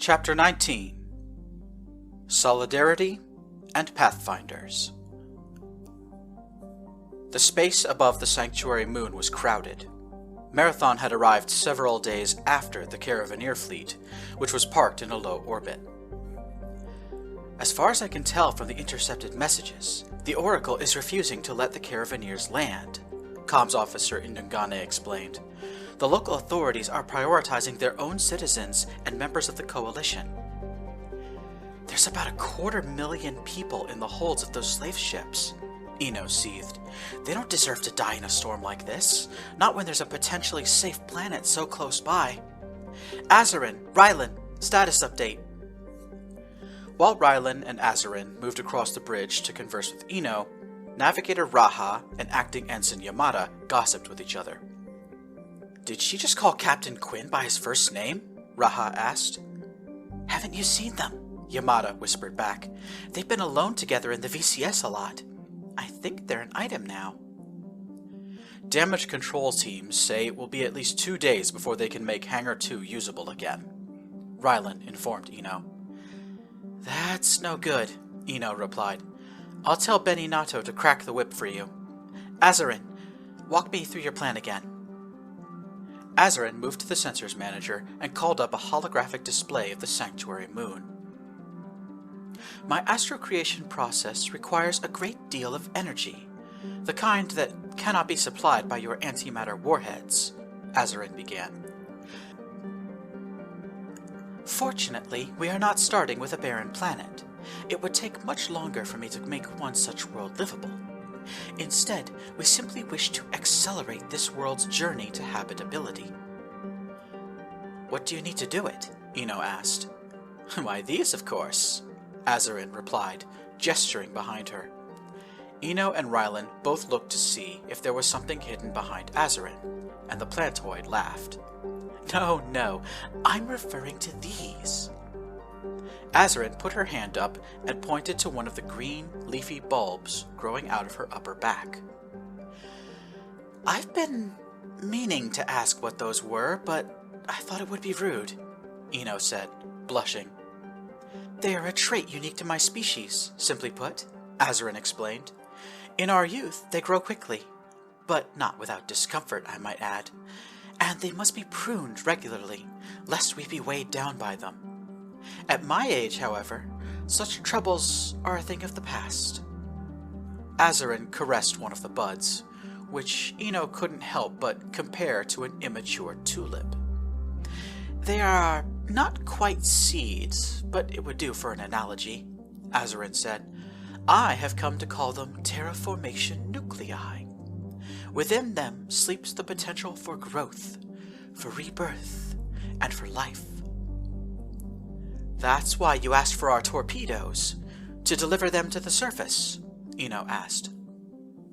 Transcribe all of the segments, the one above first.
Chapter 19 Solidarity and Pathfinders. The space above the sanctuary moon was crowded. Marathon had arrived several days after the Caravaneer fleet, which was parked in a low orbit. As far as I can tell from the intercepted messages, the Oracle is refusing to let the Caravaneers land, Comms Officer Indungane explained. The local authorities are prioritizing their own citizens and members of the Coalition. There's about 250,000 people in the holds of those slave ships, Ino seethed. They don't deserve to die in a storm like this, not when there's a potentially safe planet so close by. Azarin, Rylan, status update. While Rylan and Azarin moved across the bridge to converse with Ino, Navigator Raha and Acting Ensign Yamada gossiped with each other. Did she just call Captain Quinn by his first name? Raha asked. Haven't you seen them? Yamada whispered back. They've been alone together in the VCS a lot. I think they're an item now. Damage control teams say it will be at least 2 days before they can make Hangar 2 usable again, Rylan informed Ino. That's no good, Ino replied. I'll tell Benny Nato to crack the whip for you. Azarin, walk me through your plan again. Azarin moved to the sensors manager and called up a holographic display of the sanctuary moon. My astrocreation process requires a great deal of energy, the kind that cannot be supplied by your antimatter warheads, Azarin began. Fortunately, we are not starting with a barren planet. It would take much longer for me to make one such world livable. Instead, we simply wish to accelerate this world's journey to habitability. What do you need to do it? Ino asked. Why, these, of course, Azarin replied, gesturing behind her. Ino and Rylan both looked to see if there was something hidden behind Azarin, and the plantoid laughed. No, I'm referring to these. Azarin put her hand up and pointed to one of the green, leafy bulbs growing out of her upper back. I've been meaning to ask what those were, but I thought it would be rude, Ino said, blushing. They are a trait unique to my species, simply put, Azarin explained. In our youth, they grow quickly, but not without discomfort, I might add, and they must be pruned regularly, lest we be weighed down by them. At my age, however, such troubles are a thing of the past. Azarin caressed one of the buds, which Ino couldn't help but compare to an immature tulip. They are not quite seeds, but it would do for an analogy, Azarin said. I have come to call them terraformation nuclei. Within them sleeps the potential for growth, for rebirth, and for life. That's why you asked for our torpedoes, to deliver them to the surface, Ino asked.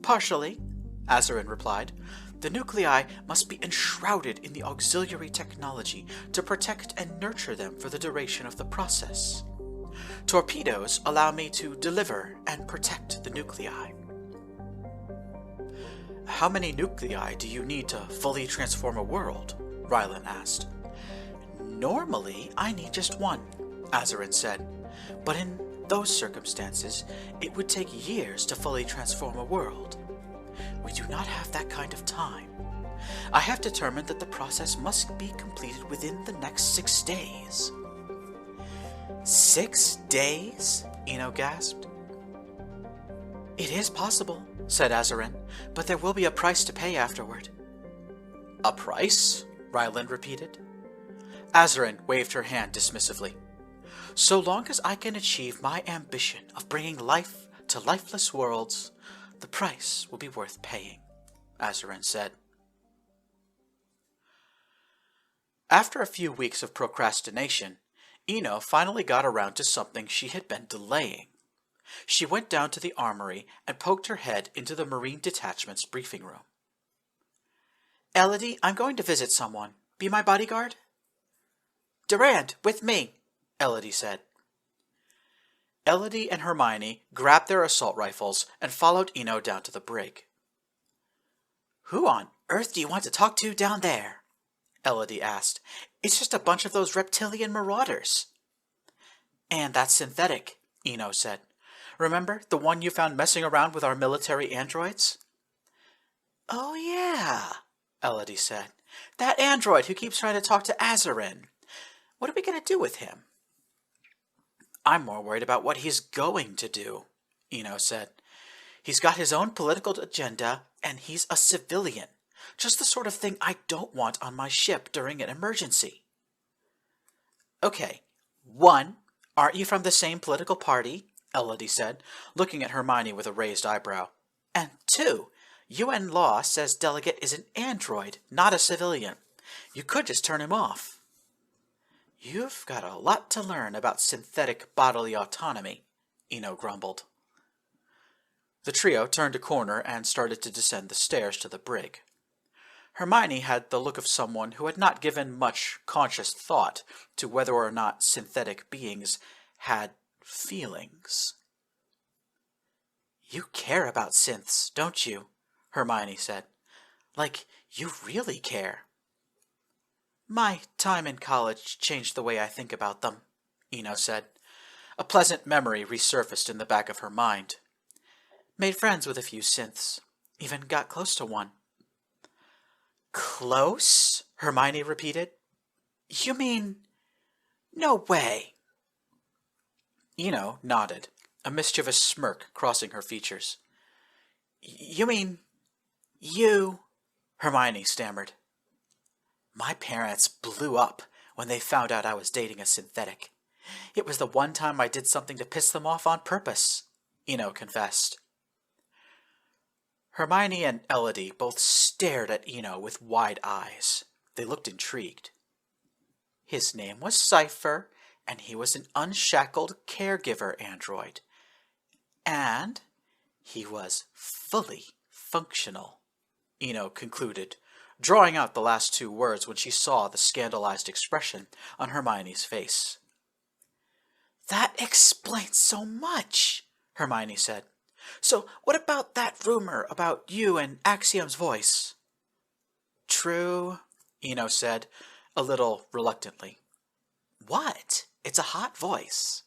Partially, Azarin replied. The nuclei must be enshrouded in the auxiliary technology to protect and nurture them for the duration of the process. Torpedoes allow me to deliver and protect the nuclei. How many nuclei do you need to fully transform a world? Rylan asked. Normally, I need just one, Azarin said, but in those circumstances, it would take years to fully transform a world. We do not have that kind of time. I have determined that the process must be completed within the next 6 days. 6 days? Ino gasped. It is possible, said Azarin, but there will be a price to pay afterward. A price? Rylan repeated. Azarin waved her hand dismissively. So long as I can achieve my ambition of bringing life to lifeless worlds, the price will be worth paying, Azarin said. After a few weeks of procrastination, Ino finally got around to something she had been delaying. She went down to the armory and poked her head into the Marine Detachment's briefing room. Elodie, I'm going to visit someone. Be my bodyguard? Durand, with me, Elodie said. Elodie and Hermione grabbed their assault rifles and followed Ino down to the brig. Who on earth do you want to talk to down there? Elodie asked. It's just a bunch of those reptilian marauders, And that's synthetic, Ino said. Remember, the one you found messing around with our military androids? Oh yeah, Elodie said. That android who keeps trying to talk to Azarin. What are we going to do with him? I'm more worried about what he's going to do, Ino said. He's got his own political agenda, and he's a civilian. Just the sort of thing I don't want on my ship during an emergency. Okay, 1, aren't you from the same political party? Elodie said, looking at Hermione with a raised eyebrow. And 2, UN law says Delegate is an android, not a civilian. You could just turn him off. You've got a lot to learn about synthetic bodily autonomy, Ino grumbled. The trio turned a corner and started to descend the stairs to the brig. Hermione had the look of someone who had not given much conscious thought to whether or not synthetic beings had feelings. You care about synths, don't you? Hermione said. Like, you really care. My time in college changed the way I think about them, Ino said. A pleasant memory resurfaced in the back of her mind. Made friends with a few synths. Even got close to one. Close? Hermione repeated. You mean... No way. Ino nodded, a mischievous smirk crossing her features. You mean... you... Hermione stammered. My parents blew up when they found out I was dating a synthetic. It was the one time I did something to piss them off on purpose, Ino confessed. Hermione and Elodie both stared at Ino with wide eyes. They looked intrigued. His name was Cypher, and he was an unshackled caregiver android. And he was fully functional, Ino concluded, drawing out the last 2 words when she saw the scandalized expression on Hermione's face. That explains so much, Hermione said. So what about that rumor about you and Axiom's voice? True, Ino said, a little reluctantly. What? It's a hot voice.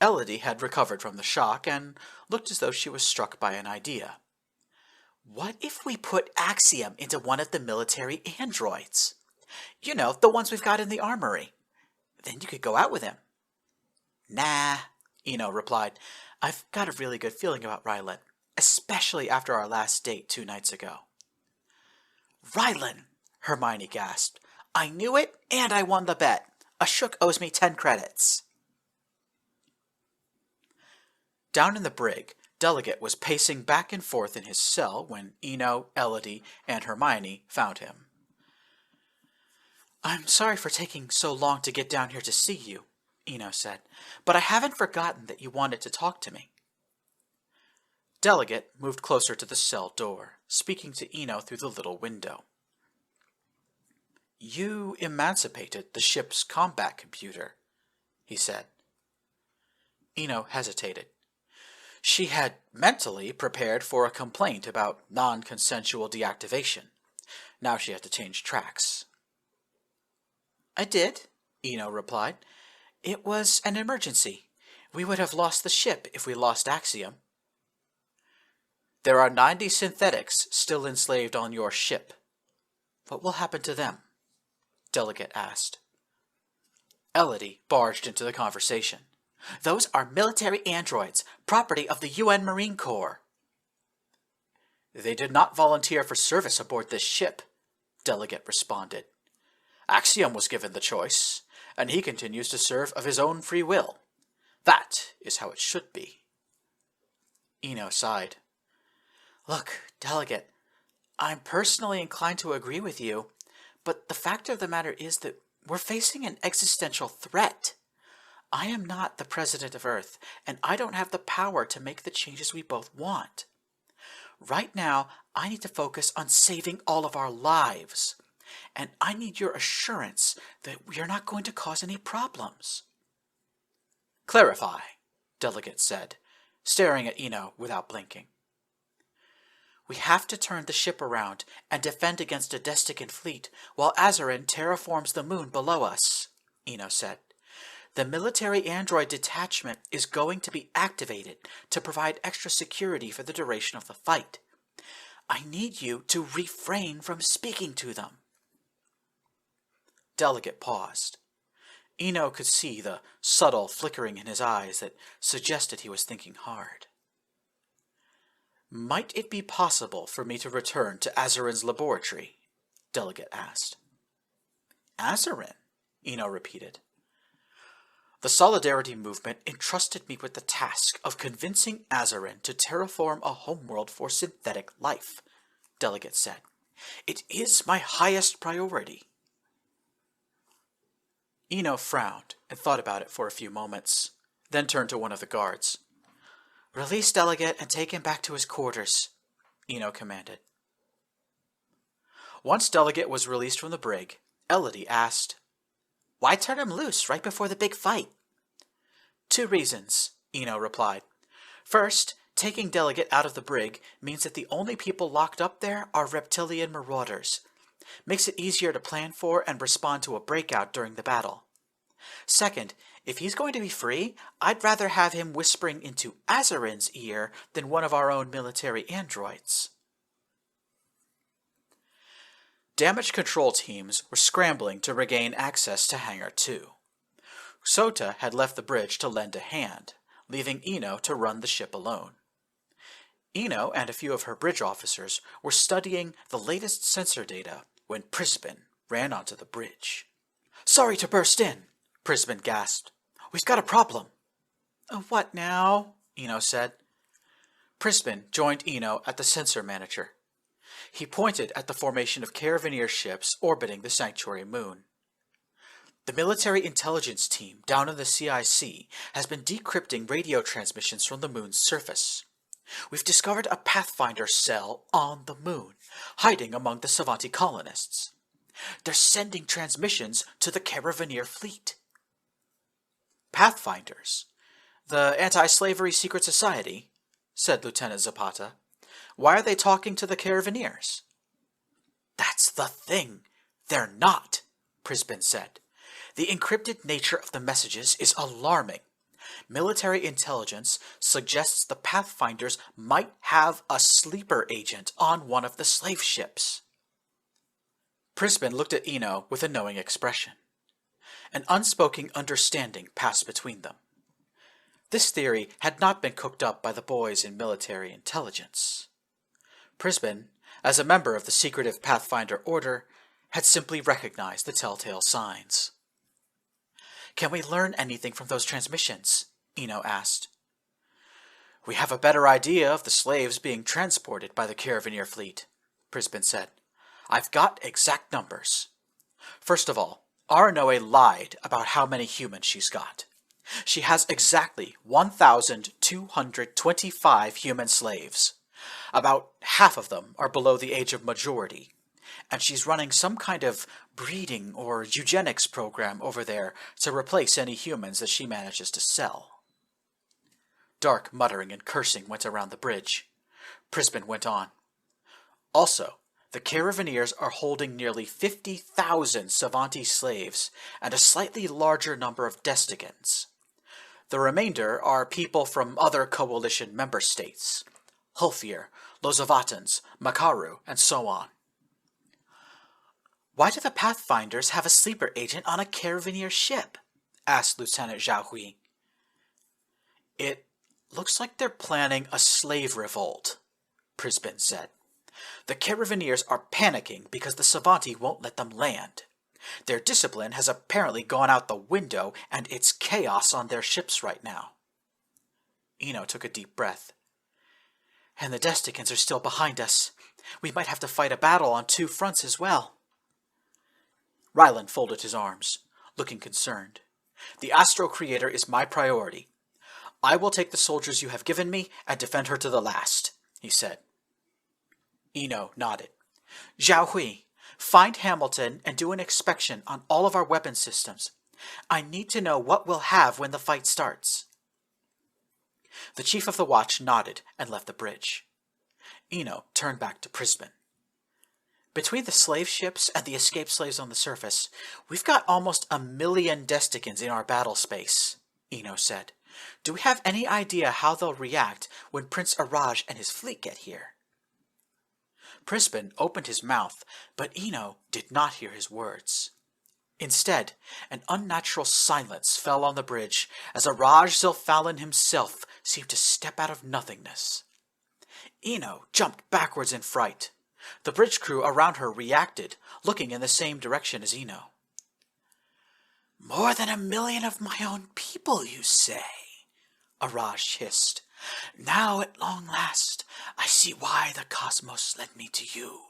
Elodie had recovered from the shock and looked as though she was struck by an idea. What if we put Axiom into one of the military androids? You know, the ones we've got in the armory. Then you could go out with him. Nah, Ino replied. I've got a really good feeling about Rylan, especially after our last date 2 nights ago. Rylan, Hermione gasped. I knew it, and I won the bet. A shook owes me 10 credits. Down in the brig, Delegate was pacing back and forth in his cell when Ino, Elodie, and Hermione found him. I'm sorry for taking so long to get down here to see you, Ino said, but I haven't forgotten that you wanted to talk to me. Delegate moved closer to the cell door, speaking to Ino through the little window. You emancipated the ship's combat computer, he said. Ino hesitated. She had mentally prepared for a complaint about non-consensual deactivation. Now she had to change tracks. I did, Ino replied. It was an emergency. We would have lost the ship if we lost Axiom. There are 90 synthetics still enslaved on your ship. What will happen to them? Delegate asked. Elodie barged into the conversation. Those are military androids, property of the UN Marine Corps. They did not volunteer for service aboard this ship, Delegate responded. Axiom was given the choice, and he continues to serve of his own free will. That is how it should be. Ino sighed. Look, Delegate, I'm personally inclined to agree with you, but the fact of the matter is that we're facing an existential threat. I am not the president of Earth, and I don't have the power to make the changes we both want. Right now, I need to focus on saving all of our lives, and I need your assurance that we are not going to cause any problems. Clarify, Delegate said, staring at Ino without blinking. We have to turn the ship around and defend against a Destican fleet while Azarin terraforms the moon below us, Ino said. The military android detachment is going to be activated to provide extra security for the duration of the fight. I need you to refrain from speaking to them. Delegate paused. Ino could see the subtle flickering in his eyes that suggested he was thinking hard. Might it be possible for me to return to Azarin's laboratory? Delegate asked. Azarin? Ino repeated. The Solidarity Movement entrusted me with the task of convincing Azarin to terraform a homeworld for synthetic life, Delegate said. It is my highest priority. Ino frowned and thought about it for a few moments, then turned to one of the guards. Release Delegate and take him back to his quarters, Ino commanded. Once Delegate was released from the brig, Elodie asked, Why turn him loose right before the big fight? 2 reasons, Ino replied. First, taking Delegate out of the brig means that the only people locked up there are reptilian marauders. Makes it easier to plan for and respond to a breakout during the battle. Second, if he's going to be free, I'd rather have him whispering into Azarin's ear than one of our own military androids. Damage control teams were scrambling to regain access to Hangar 2. Sota had left the bridge to lend a hand, leaving Ino to run the ship alone. Ino and a few of her bridge officers were studying the latest sensor data when Prisbin ran onto the bridge. Sorry to burst in, Prisbin gasped. We've got a problem. What now? Ino said. Prisbin joined Ino at the sensor manager. He pointed at the formation of Caravaneer ships orbiting the Sanctuary moon. The military intelligence team down in the CIC has been decrypting radio transmissions from the moon's surface. We've discovered a Pathfinder cell on the moon, hiding among the Savanti colonists. They're sending transmissions to the Caravaneer fleet. Pathfinders? The anti-slavery secret society? Said Lieutenant Zapata. Why are they talking to the Caravaneers? That's the thing. They're not, Prisbin said. The encrypted nature of the messages is alarming. Military intelligence suggests the Pathfinders might have a sleeper agent on one of the slave ships. Prisbin looked at Ino with a knowing expression. An unspoken understanding passed between them. This theory had not been cooked up by the boys in military intelligence. Prisbin, as a member of the secretive Pathfinder Order, had simply recognized the telltale signs. Can we learn anything from those transmissions? Ino asked. We have a better idea of the slaves being transported by the Caravaneer fleet, Prisbin said. I've got exact numbers. First of all, Aranoe lied about how many humans she's got. She has exactly 1,225 human slaves. About half of them are below the age of majority, and she's running some kind of breeding or eugenics program over there to replace any humans that she manages to sell. Dark muttering and cursing went around the bridge. Prisbin went on. Also, the Caravaneers are holding nearly 50,000 Savanti slaves and a slightly larger number of Destigans. The remainder are people from other coalition member states. Hulfir, Lozavatans, Makaru, and so on. Why do the Pathfinders have a sleeper agent on a Caravaneer ship? Asked Lieutenant Zhao Hui. It looks like they're planning a slave revolt, Prisbin said. The Caravaneers are panicking because the Savanti won't let them land. Their discipline has apparently gone out the window, and it's chaos on their ships right now. Ino took a deep breath. And the Desticans are still behind us. We might have to fight a battle on 2 fronts as well. Ryland folded his arms, looking concerned. The Astro Creator is my priority. I will take the soldiers you have given me and defend her to the last, he said. Ino nodded. Zhao Hui, find Hamilton and do an inspection on all of our weapon systems. I need to know what we'll have when the fight starts. The chief of the watch nodded and left the bridge. Ino turned back to Prisbin. Between the slave ships and the escaped slaves on the surface, we've got almost 1,000,000 Desticans in our battle space, Ino said. Do we have any idea how they'll react when Prince Araj and his fleet get here? Prisbin opened his mouth, but Ino did not hear his words. Instead, an unnatural silence fell on the bridge as Araj Zilfalin himself seemed to step out of nothingness. Ino jumped backwards in fright. The bridge crew around her reacted, looking in the same direction as Ino. "More than 1,000,000 of my own people, you say?" Araj hissed. "Now, at long last, I see why the cosmos led me to you.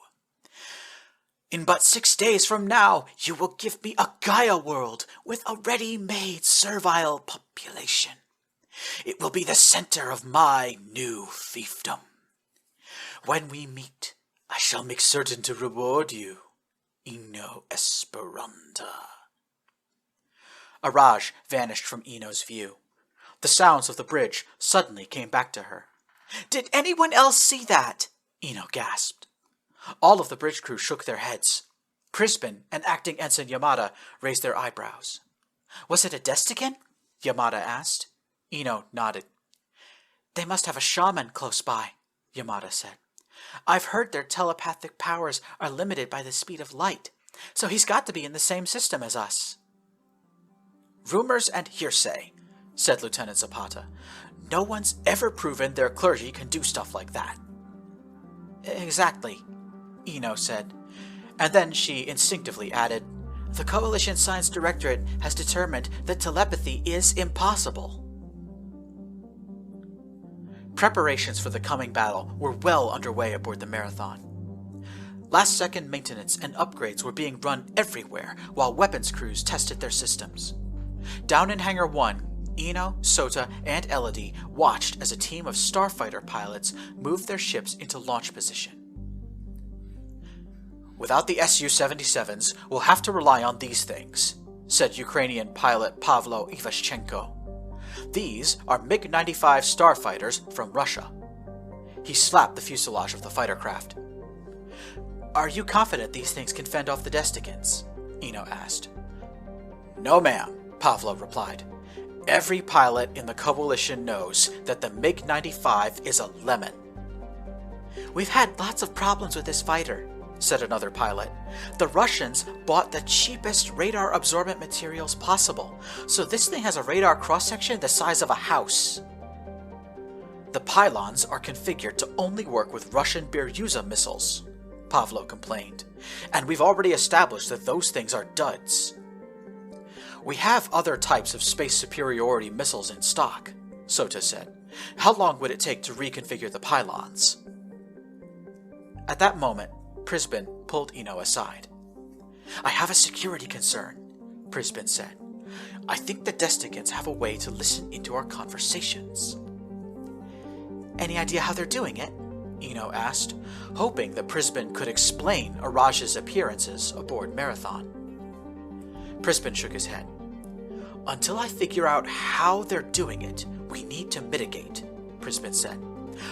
In but 6 days from now, you will give me a Gaia world with a ready-made servile population. It will be the center of my new fiefdom. When we meet, I shall make certain to reward you, Ino Esperanta." Araj vanished from Ino's view. The sounds of the bridge suddenly came back to her. "Did anyone else see that?" Ino gasped. All of the bridge crew shook their heads. Prisbin and Acting Ensign Yamada raised their eyebrows. "Was it a Destican?" Yamada asked. Ino nodded. "They must have a shaman close by," Yamada said. "I've heard their telepathic powers are limited by the speed of light, so he's got to be in the same system as us." "Rumors and hearsay," said Lieutenant Zapata. "No one's ever proven their clergy can do stuff like that." "Exactly," Ino said, and then she instinctively added, "The Coalition Science Directorate has determined that telepathy is impossible." Preparations for the coming battle were well underway aboard the Marathon. Last-second maintenance and upgrades were being run everywhere while weapons crews tested their systems. Down in Hangar 1, Ino, Sota, and Elodie watched as a team of starfighter pilots moved their ships into launch position. "Without the Su-77s, we'll have to rely on these things," said Ukrainian pilot Pavlo Ivashchenko. "These are MiG-95 starfighters from Russia." He slapped the fuselage of the fighter craft. "Are you confident these things can fend off the Desticans?" Ino asked. "No, ma'am," Pavlo replied. "Every pilot in the Coalition knows that the MiG-95 is a lemon." "We've had lots of problems with this fighter," said another pilot. "The Russians bought the cheapest radar-absorbent materials possible, so this thing has a radar cross-section the size of a house." "The pylons are configured to only work with Russian Beryuza missiles," Pavlo complained, "and we've already established that those things are duds." "We have other types of space superiority missiles in stock," Sota said. "How long would it take to reconfigure the pylons?" At that moment, Prisbin pulled Ino aside. "I have a security concern," Prisbin said. "I think the Desticans have a way to listen into our conversations." "Any idea how they're doing it?" Ino asked, hoping that Prisbin could explain Araj's appearances aboard Marathon. Prisbin shook his head. "Until I figure out how they're doing it, we need to mitigate," Prisbin said.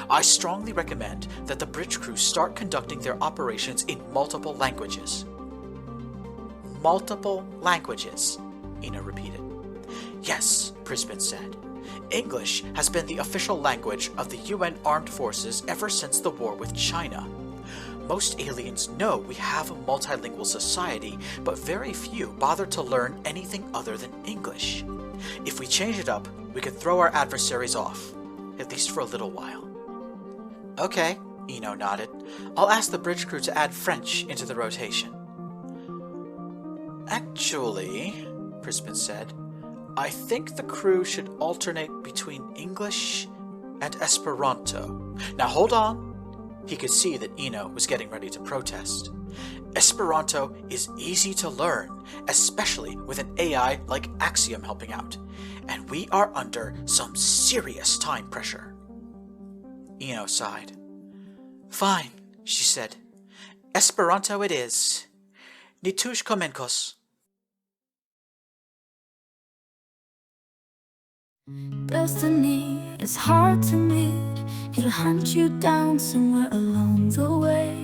"I strongly recommend that the bridge crew start conducting their operations in multiple languages." "Multiple languages," Ino repeated. "Yes," Prisbin said. "English has been the official language of the UN Armed Forces ever since the war with China. Most aliens know we have a multilingual society, but very few bother to learn anything other than English. If we change it up, we could throw our adversaries off, at least for a little while." "Okay," Ino nodded. "I'll ask the bridge crew to add French into the rotation." "Actually," Prisbin said, "I think the crew should alternate between English and Esperanto." "Now hold on." He could see that Ino was getting ready to protest. "Esperanto is easy to learn, especially with an AI like Axiom helping out, and we are under some serious time pressure." Ino sighed. "Fine," she said. "Esperanto it is. Nitush komenkos." Destiny is hard to meet. It'll hunt you down somewhere along the way.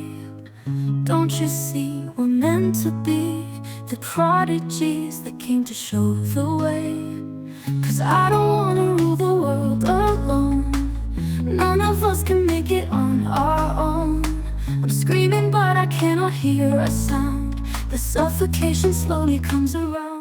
Don't you see, we're meant to be the prodigies that came to show the way. 'Cause I don't wanna rule the world alone. None of us can make it on our own. I'm screaming but I cannot hear a sound. The suffocation slowly comes around.